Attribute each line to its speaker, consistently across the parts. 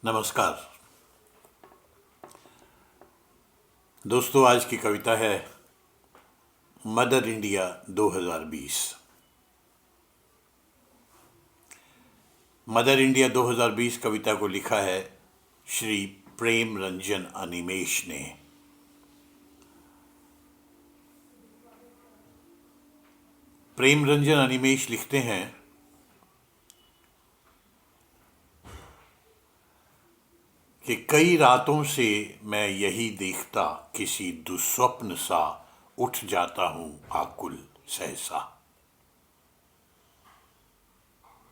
Speaker 1: नमस्कार दोस्तों, आज की कविता है मदर इंडिया 2020। मदर इंडिया 2020 कविता को लिखा है श्री प्रेम रंजन अनिमेष ने। प्रेम रंजन अनिमेष लिखते हैं, कि कई रातों से मैं यही देखता, किसी दुस्वप्न सा उठ जाता हूं आकुल सहसा।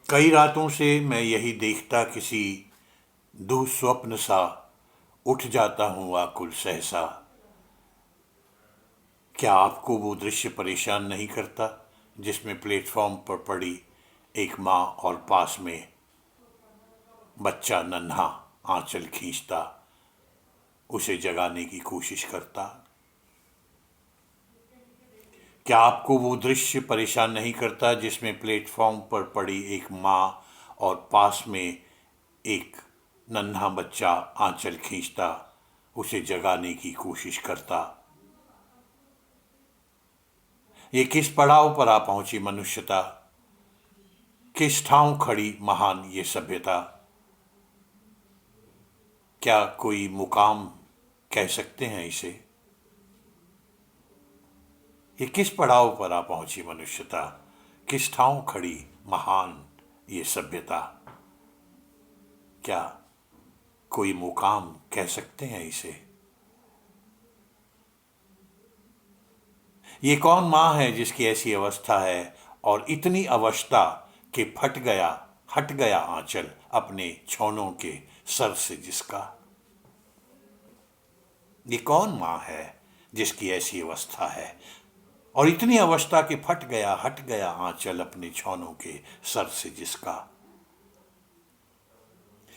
Speaker 1: कई रातों से मैं यही देखता, किसी दुस्वप्न सा उठ जाता हूं आकुल सहसा। क्या आपको वो दृश्य परेशान नहीं करता, जिसमें प्लेटफॉर्म पर पड़ी एक माँ और पास में बच्चा नन्हा आंचल खींचता, उसे जगाने की कोशिश करता। क्या आपको वो दृश्य परेशान नहीं करता, जिसमें प्लेटफॉर्म पर पड़ी एक माँ और पास में एक नन्हा बच्चा आंचल खींचता, उसे जगाने की कोशिश करता। ये किस पड़ाव पर आ पहुंची मनुष्यता, किस ठांव खड़ी महान ये सभ्यता। क्या कोई मुकाम कह सकते हैं इसे। ये किस पड़ाव पर आ पहुंची मनुष्यता, किस ठांव खड़ी महान ये सभ्यता। क्या कोई मुकाम कह सकते हैं इसे। ये कौन मां है जिसकी ऐसी अवस्था है, और इतनी अवस्था कि हट गया आंचल अपने छौनों के सर से जिसका। ये कौन मां है जिसकी ऐसी अवस्था है, और इतनी अवस्था कि हट गया आंचल अपने छौनों के सर से जिसका।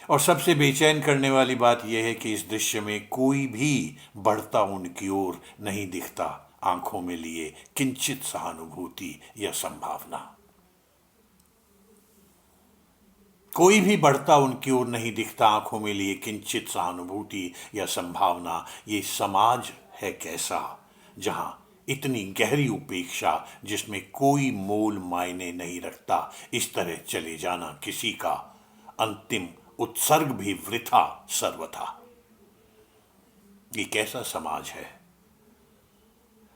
Speaker 1: और सबसे बेचैन करने वाली बात यह है कि इस दृश्य में कोई भी बढ़ता उनकी ओर नहीं दिखता, आंखों में लिए किंचित सहानुभूति या संभावना। कोई भी बढ़ता उनकी ओर नहीं दिखता, आंखों में लिए किंचित सहानुभूति या संभावना। ये समाज है कैसा, जहां इतनी गहरी उपेक्षा, जिसमें कोई मोल मायने नहीं रखता। इस तरह चले जाना किसी का, अंतिम उत्सर्ग भी वृथा सर्वथा। ये कैसा समाज है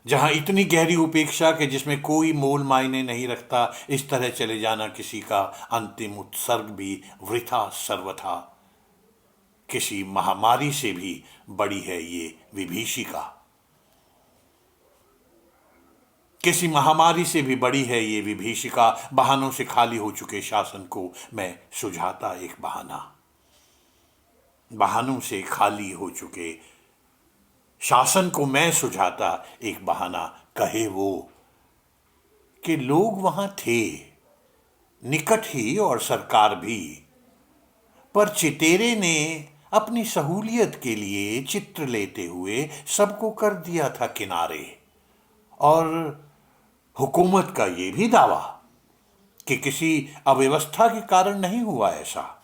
Speaker 1: जहां इतनी गहरी उपेक्षा के, जिसमें कोई मोल मायने नहीं रखता। इस तरह चले जाना किसी का, अंतिम उत्सर्ग भी वृथा सर्वथा। किसी महामारी से भी बड़ी है ये विभीषिका। किसी महामारी से भी बड़ी है ये विभीषिका। बहानों से खाली हो चुके शासन को मैं सुझाता एक बहाना। बहानों से खाली हो चुके शासन को मैं सुझाता एक बहाना। कहे वो कि लोग वहां थे निकट ही और सरकार भी, पर चितेरे ने अपनी सहूलियत के लिए चित्र लेते हुए सबको कर दिया था किनारे। और हुकूमत का ये भी दावा कि किसी अव्यवस्था के कारण नहीं हुआ ऐसा,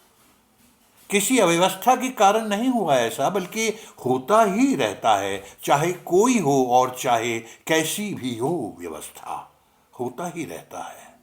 Speaker 1: किसी अव्यवस्था के कारण नहीं हुआ ऐसा, बल्कि होता ही रहता है, चाहे कोई हो और चाहे कैसी भी हो व्यवस्था, होता ही रहता है।